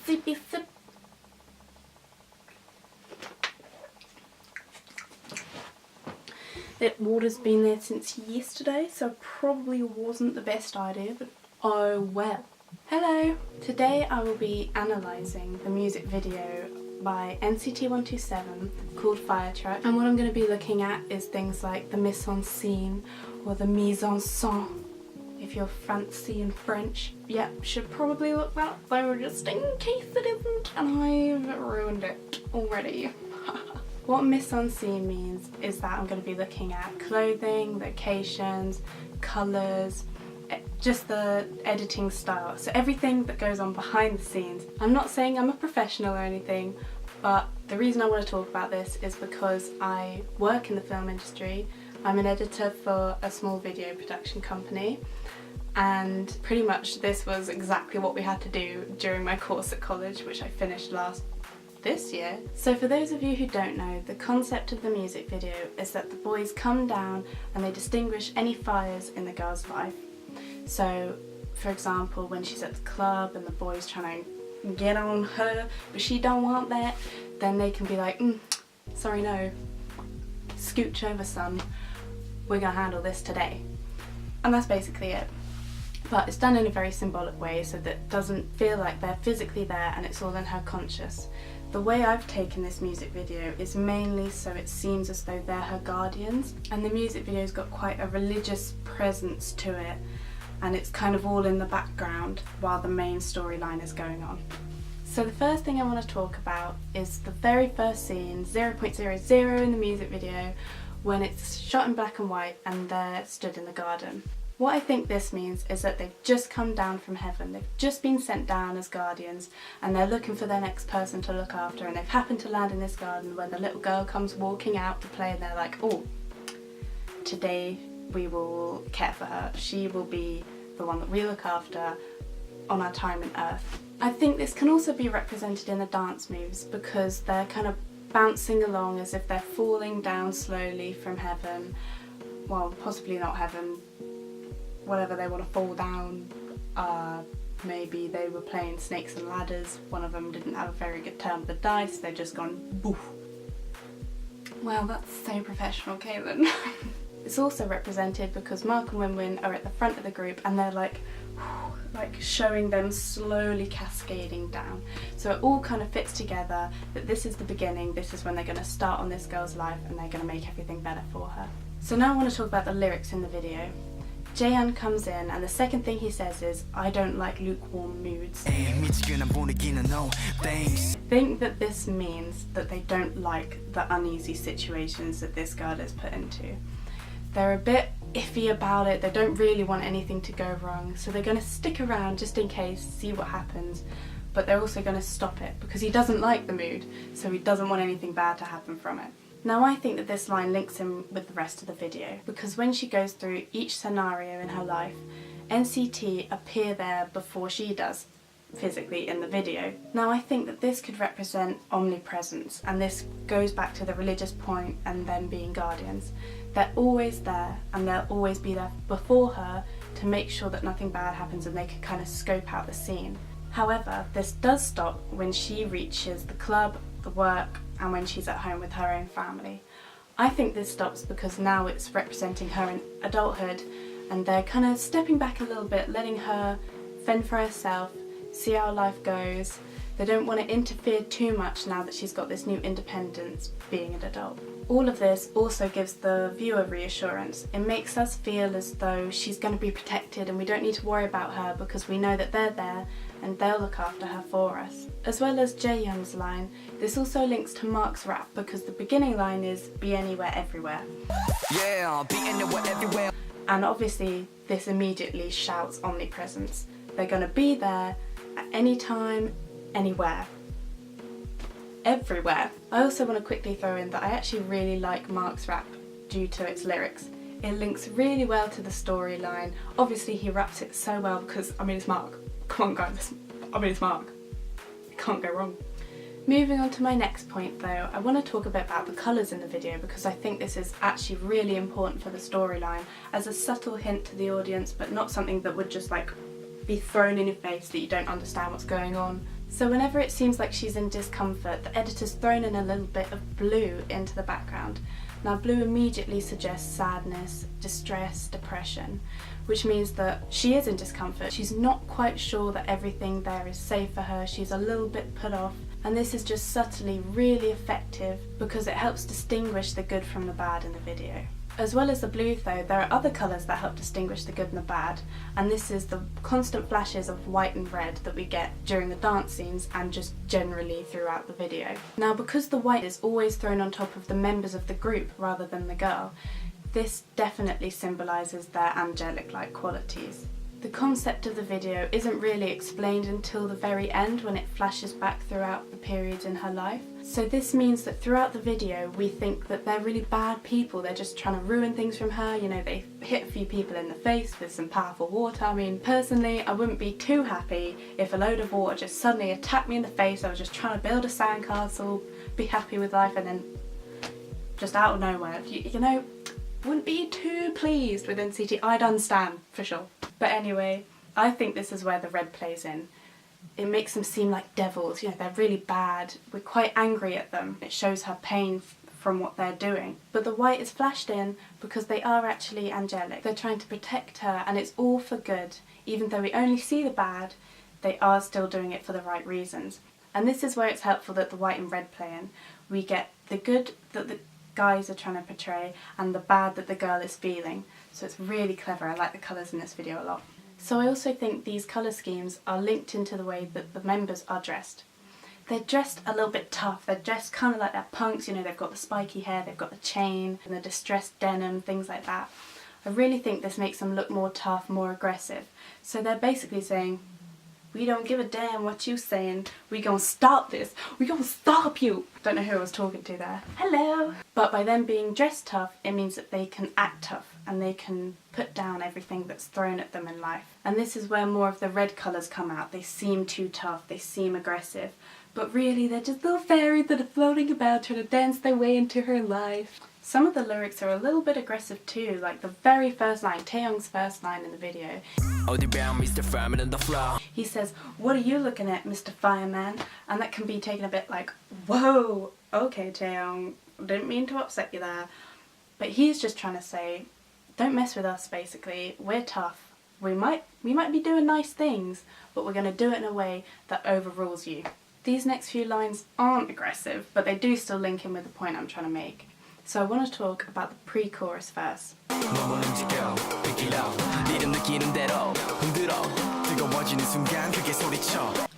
sippy sip. That water's been there since yesterday, so probably wasn't the best idea, but oh well. Hello! Today I will be analysing the music video by NCT 127 called FIRETRUCK, and what I'm going to be looking at is things like the mise en scene or the mise en scène. If you're fancy in French, yep, should probably look that up though, just in case it isn't, and I've ruined it already. What mise en scene means is that I'm going to be looking at clothing, locations, colours, just the editing style, so everything that goes on behind the scenes. I'm not saying I'm a professional or anything, but the reason I want to talk about this is because I work in the film industry. I'm an editor for a small video production company, and pretty much this was exactly what we had to do during my course at college, which I finished this year. So for those of you who don't know, the concept of the music video is that the boys come down and they distinguish any fires in the girl's life. So for example, when she's at the club and the boy's trying to get on her but she don't want that, then they can be like, sorry, no, scooch over son, we're gonna handle this today. And that's basically it. But it's done in a very symbolic way so that it doesn't feel like they're physically there and it's all in her conscious. The way I've taken this music video is mainly so it seems as though they're her guardians, and the music video's got quite a religious presence to it, and it's kind of all in the background while the main storyline is going on. So the first thing I want to talk about is the very first scene, 0.00 in the music video, when it's shot in black and white and they're stood in the garden. What I think this means is that they've just come down from heaven, they've just been sent down as guardians, and they're looking for their next person to look after, and they've happened to land in this garden where the little girl comes walking out to play, and they're like, oh, today we will care for her, she will be the one that we look after on our time on Earth. I think this can also be represented in the dance moves because they're kind of bouncing along as if they're falling down slowly from heaven, well, possibly not heaven, whatever they want to fall down. Maybe they were playing snakes and ladders, one of them didn't have a very good turn with the dice, they've just gone boof. Well, that's so professional, Caitlin. It's also represented because Mark and Win-Win are at the front of the group and they're like showing them slowly cascading down. So it all kind of fits together that this is the beginning, this is when they're going to start on this girl's life and they're going to make everything better for her. So now I want to talk about the lyrics in the video. Jaehyun comes in and the second thing he says is, I don't like lukewarm moods. Think that this means that they don't like the uneasy situations that this girl is put into. They're a bit iffy about it, they don't really want anything to go wrong, so they're going to stick around just in case, see what happens, but they're also going to stop it because he doesn't like the mood, so he doesn't want anything bad to happen from it. Now I think that this line links in with the rest of the video because when she goes through each scenario in her life, NCT appear there before she does, physically in the video. Now I think that this could represent omnipresence, and this goes back to the religious point and them being guardians. They're always there and they'll always be there before her to make sure that nothing bad happens and they can kind of scope out the scene. However, this does stop when she reaches the club, the work, and when she's at home with her own family. I think this stops because now it's representing her in adulthood and they're kind of stepping back a little bit, letting her fend for herself, see how life goes. They don't want to interfere too much now that she's got this new independence being an adult. All of this also gives the viewer reassurance. It makes us feel as though she's going to be protected and we don't need to worry about her because we know that they're there and they'll look after her for us. As well as Jaehyun's line, this also links to Mark's rap because the beginning line is be anywhere everywhere. Yeah, be anywhere everywhere. And obviously this immediately shouts omnipresence. They're going to be there at any time, anywhere. Everywhere. I also want to quickly throw in that I actually really like Mark's rap due to its lyrics. It links really well to the storyline. Obviously he raps it so well because, I mean, it's Mark. Come on guys, I mean, it's Mark. It can't go wrong. Moving on to my next point though, I want to talk a bit about the colours in the video because I think this is actually really important for the storyline as a subtle hint to the audience, but not something that would just like be thrown in your face that you don't understand what's going on. So whenever it seems like she's in discomfort, the editor's thrown in a little bit of blue into the background. Now blue immediately suggests sadness, distress, depression, which means that she is in discomfort. She's not quite sure that everything there is safe for her, she's a little bit put off, and this is just subtly really effective because it helps distinguish the good from the bad in the video. As well as the blue though, there are other colours that help distinguish the good and the bad, and this is the constant flashes of white and red that we get during the dance scenes and just generally throughout the video. Now because the white is always thrown on top of the members of the group rather than the girl, this definitely symbolises their angelic-like qualities. The concept of the video isn't really explained until the very end when it flashes back throughout the periods in her life. So this means that throughout the video we think that they're really bad people, they're just trying to ruin things from her, you know, they hit a few people in the face with some powerful water. I mean, personally I wouldn't be too happy if a load of water just suddenly attacked me in the face. I was just trying to build a sandcastle, be happy with life, and then just out of nowhere, you know, wouldn't be too pleased with NCT. I'd understand for sure. But anyway, I think this is where the red plays in. It makes them seem like devils, you know, they're really bad. We're quite angry at them. It shows her pain from what they're doing. But the white is flashed in because they are actually angelic. They're trying to protect her and it's all for good. Even though we only see the bad, they are still doing it for the right reasons. And this is where it's helpful that the white and red play in. We get the good that the guys are trying to portray and the bad that the girl is feeling. So it's really clever. I like the colours in this video a lot. So I also think these colour schemes are linked into the way that the members are dressed. They're dressed a little bit tough. They're dressed kind of like they're punks, you know, they've got the spiky hair, they've got the chain and the distressed denim, things like that. I really think this makes them look more tough, more aggressive. So they're basically saying, we don't give a damn what you saying. We gonna stop this. We gonna stop you. Don't know who I was talking to there. Hello. But by them being dressed tough, it means that they can act tough and they can put down everything that's thrown at them in life. And this is where more of the red colours come out. They seem too tough, they seem aggressive, but really they're just little fairies that are floating about trying to dance their way into her life. Some of the lyrics are a little bit aggressive too, like the very first line, Taehyung's first line in the video. Mr. Fireman on the floor. He says, "What are you looking at, Mr. Fireman?" And that can be taken a bit like, whoa, okay Taehyung, didn't mean to upset you there. But he's just trying to say, don't mess with us basically, we're tough. We might be doing nice things, but we're going to do it in a way that overrules you. These next few lines aren't aggressive, but they do still link in with the point I'm trying to make. So I want to talk about the pre-chorus verse.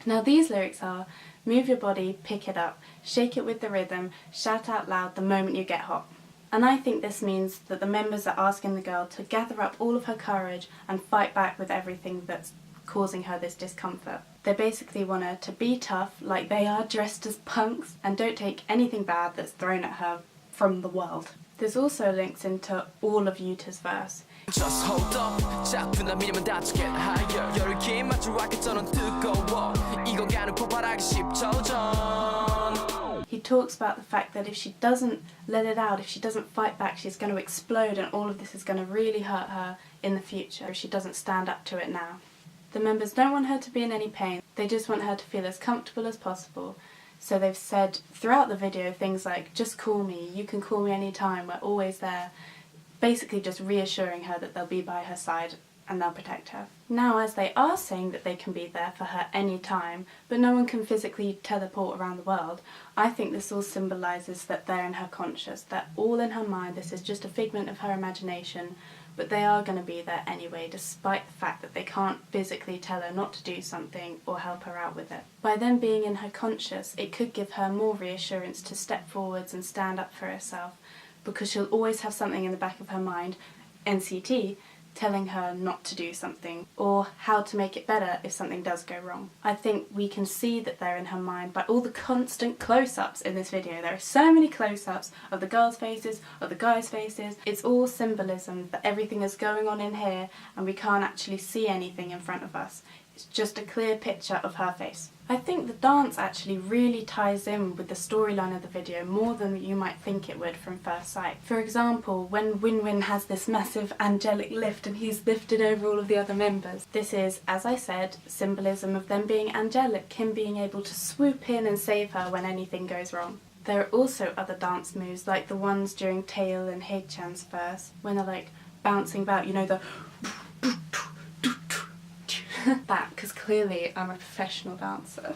Now these lyrics are, move your body, pick it up, shake it with the rhythm, shout out loud the moment you get hot. And I think this means that the members are asking the girl to gather up all of her courage and fight back with everything that's causing her this discomfort. They basically want her to be tough, like they are dressed as punks, and don't take anything bad that's thrown at her from the world. There's also links into all of Yuta's verse. Just hold up, he talks about the fact that if she doesn't let it out, if she doesn't fight back, she's going to explode and all of this is going to really hurt her in the future if she doesn't stand up to it now. The members don't want her to be in any pain, they just want her to feel as comfortable as possible. So they've said throughout the video things like, just call me, you can call me anytime, we're always there. Basically just reassuring her that they'll be by her side and they'll protect her. Now as they are saying that they can be there for her anytime, but no one can physically teleport around the world, I think this all symbolises that they're in her conscious, they're all in her mind, this is just a figment of her imagination, but they are going to be there anyway, despite the fact that they can't physically tell her not to do something or help her out with it. By them being in her conscious, it could give her more reassurance to step forwards and stand up for herself, because she'll always have something in the back of her mind, NCT, telling her not to do something, or how to make it better if something does go wrong. I think we can see that they're in her mind by all the constant close-ups in this video. There are so many close-ups of the girls' faces, of the guys' faces. It's all symbolism that everything is going on in here and we can't actually see anything in front of us. It's just a clear picture of her face. I think the dance actually really ties in with the storyline of the video more than you might think it would from first sight. For example, when Win-Win has this massive angelic lift and he's lifted over all of the other members. This is, as I said, symbolism of them being angelic, him being able to swoop in and save her when anything goes wrong. There are also other dance moves, like the ones during Taeil and Haechan's verse, when they're like bouncing about, you know, the that, because clearly I'm a professional dancer.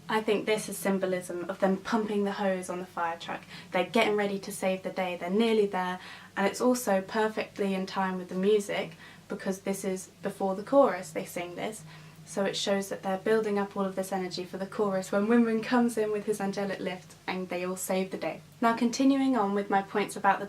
I think this is symbolism of them pumping the hose on the fire truck. They're getting ready to save the day, they're nearly there, and it's also perfectly in time with the music because this is before the chorus, they sing this. So it shows that they're building up all of this energy for the chorus when Win-Win comes in with his angelic lift and they all save the day. Now, continuing on with my points about the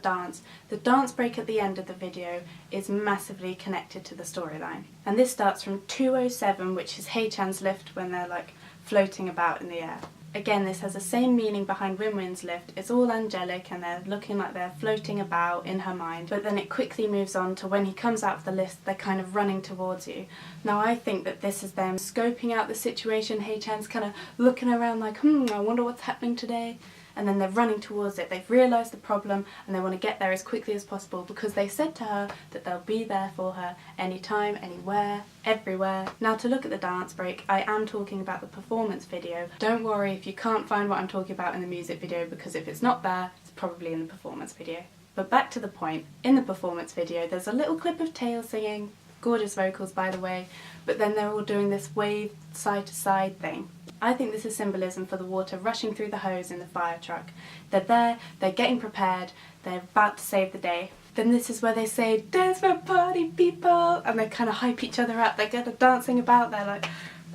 dance break at the end of the video is massively connected to the storyline. And this starts from 2:07, which is Haechan's lift when they're like floating about in the air. Again, this has the same meaning behind Win-Win's lift. It's all angelic and they're looking like they're floating about in her mind, but then it quickly moves on to when he comes out of the lift, they're kind of running towards you. Now I think that this is them scoping out the situation. Haechan's kind of looking around like, I wonder what's happening today. And then they're running towards it. They've realised the problem and they want to get there as quickly as possible because they said to her that they'll be there for her anytime, anywhere, everywhere. Now, to look at the dance break, I am talking about the performance video. Don't worry if you can't find what I'm talking about in the music video, because if it's not there, it's probably in the performance video. But back to the point, in the performance video there's a little clip of Taeil singing, gorgeous vocals by the way, but then they're all doing this wave side to side thing. I think this is symbolism for the water rushing through the hose in the fire truck. They're there, they're getting prepared, they're about to save the day. Then this is where they say, "Dance for party people!" and they kind of hype each other up. They get dancing about, they're like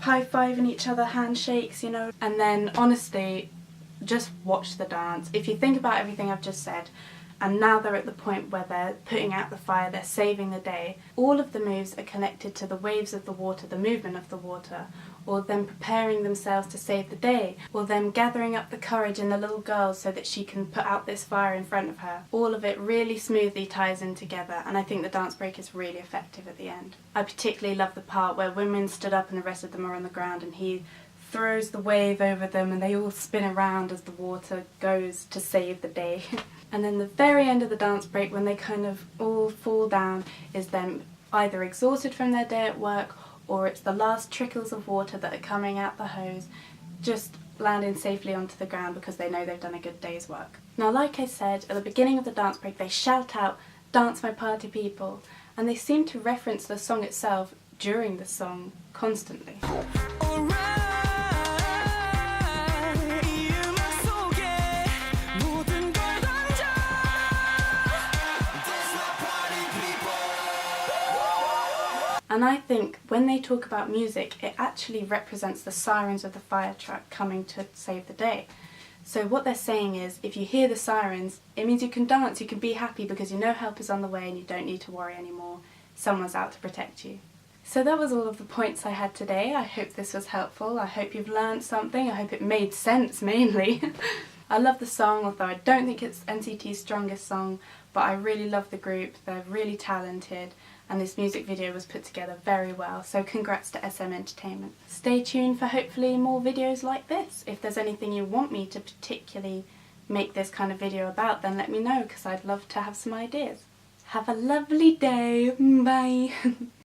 high-fiving each other, handshakes, you know. And then honestly, just watch the dance. If you think about everything I've just said, and now they're at the point where they're putting out the fire, they're saving the day, all of the moves are connected to the waves of the water, the movement of the water, or them preparing themselves to save the day, or them gathering up the courage in the little girl so that she can put out this fire in front of her. All of it really smoothly ties in together, and I think the dance break is really effective at the end. I particularly love the part where Win-Win stood up and the rest of them are on the ground and he throws the wave over them and they all spin around as the water goes to save the day. And then the very end of the dance break, when they kind of all fall down, is them either exhausted from their day at work, or it's the last trickles of water that are coming out the hose, just landing safely onto the ground because they know they've done a good day's work. Now, like I said, at the beginning of the dance break they shout out, "Dance my party people," and they seem to reference the song itself during the song constantly. And I think when they talk about music, it actually represents the sirens of the fire truck coming to save the day. So what they're saying is, if you hear the sirens, it means you can dance, you can be happy because you know help is on the way and you don't need to worry anymore. Someone's out to protect you. So that was all of the points I had today. I hope this was helpful. I hope you've learned something. I hope it made sense, mainly. I love the song, although I don't think it's NCT's strongest song, but I really love the group. They're really talented, and this music video was put together very well, so congrats to SM Entertainment. Stay tuned for hopefully more videos like this. If there's anything you want me to particularly make this kind of video about, then let me know, because I'd love to have some ideas. Have a lovely day. Bye.